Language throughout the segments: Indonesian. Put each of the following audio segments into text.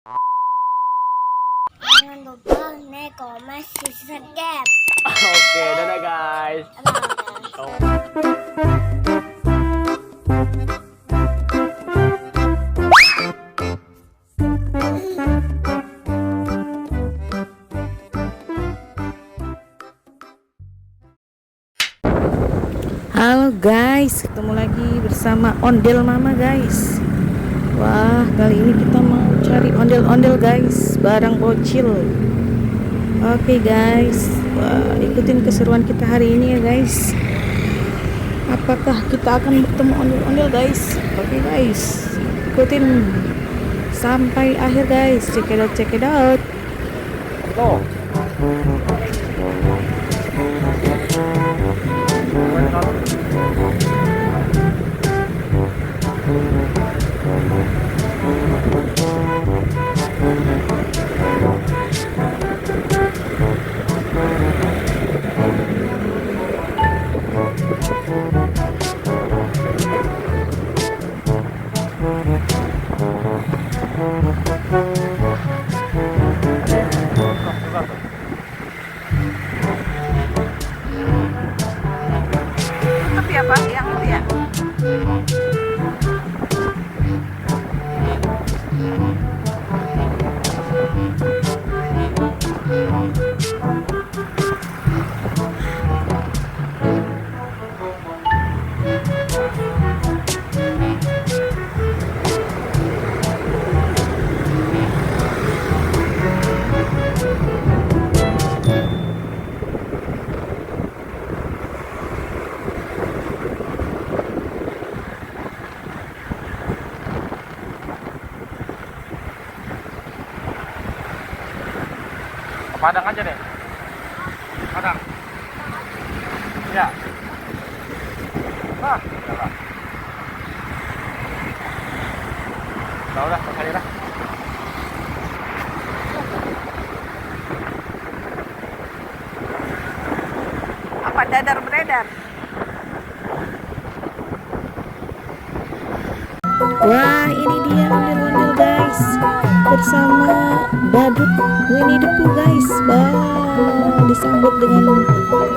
Jangan lupa like, comment, subscribe. Oke, dadah guys. Oh. Halo guys, ketemu lagi bersama Ondel Mama guys. Wah, kali ini kita mau cari ondel-ondel guys, barang bocil. Oke guys, wah, ikutin keseruan kita hari ini ya guys. Apakah kita akan bertemu ondel-ondel guys? Oke guys, ikutin sampai akhir guys. Check it out, check it out. Tuh. Tapi apa yang itu ya? Padang aja deh. Padang. Ya. Ah, udah. Udah, sekali dah. Apa dadar beredar? Wah, ini dia ondel-ondel guys, bersama badut Winnie the Pooh guys. Wah, disambut dengan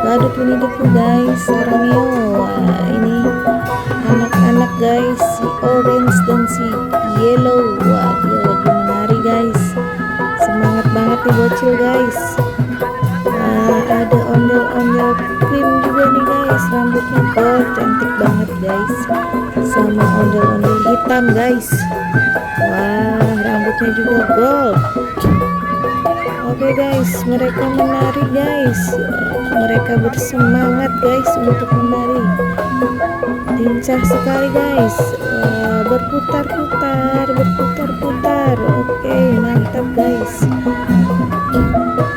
badut Winnie the Pooh guys. Romeo, wah, ini anak-anak guys, si orange dan si yellow. Wah, dia lagi menari guys. Semangat banget nih bocil guys. Wah, ada ondel-ondel krim juga nih guys, rambutnya cantik banget guys, sama ondel-ondel hitam guys. Wah, rambutnya juga gold. Oke guys, mereka menari guys. Mereka bersemangat guys untuk menari. Lincah sekali guys. Wah, berputar-putar, berputar-putar. Oke, mantap guys.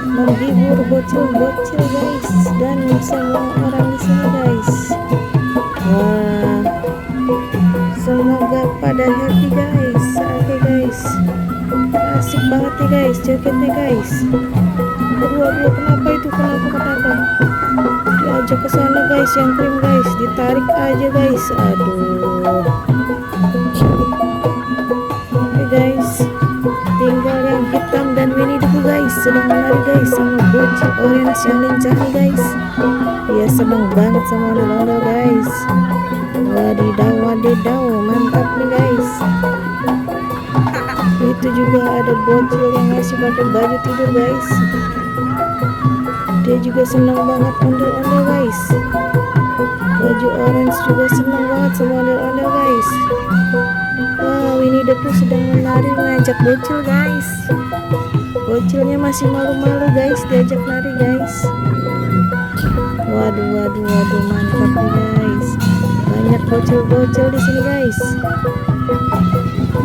Menghibur bocil-bocil guys dan semua orang di sini guys. Wah, semoga pada happy guys. Oke guys, asik banget nih guys jogetnya guys. Aduh, kenapa itu, kenapa diajak ke sana guys, yang krim guys, ditarik aja guys. Aduh. Oke guys, tinggal yang hitam dan Winnie the Pooh guys sedang menari guys, sama bocil orange yang lincah nih guys. Dia seneng banget sama ondel-ondel guys. Wadidaw, mantap nih guys. Itu juga ada bocil yang masih pakai baju tidur guys. Dia juga senang banget ondel-ondel guys. Baju orange juga senang banget sama ondel-ondel guys. Wah, Winnie the Pooh sedang menari mengajak bocil guys. Bocilnya masih malu-malu guys diajak nari guys. Waduh, mantap nih guys. Banyak bocil-bocil di sini guys.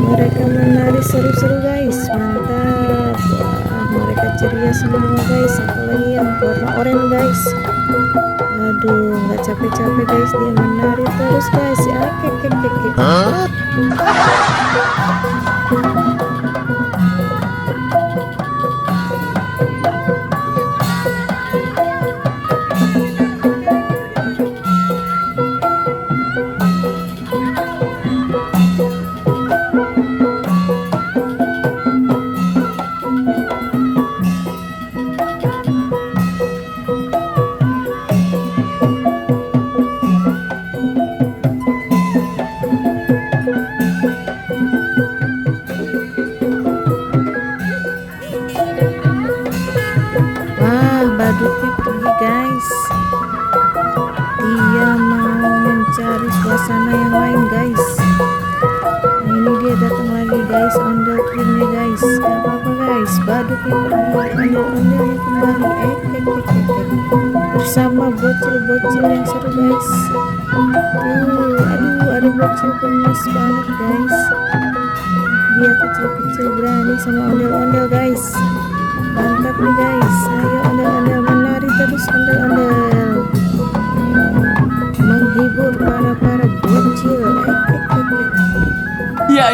Mereka menari seru-seru guys, mantap. Wah, mereka ceria semua guys, apalagi yang warna oranye guys. Aduh, nggak capek-capek guys, dia menari terus guys ya. Kek. guys, badutnya pergi ondel-ondelnya kembali bersama bocil-bocil yang seru guys. Aduh ada bocil gemes banget guys, dia kecil-kecil berani sama ondel-ondel guys. Mantap nih guys, ayo ondel-ondel menari terus, ondel-ondel menghibur para bocil. Iya.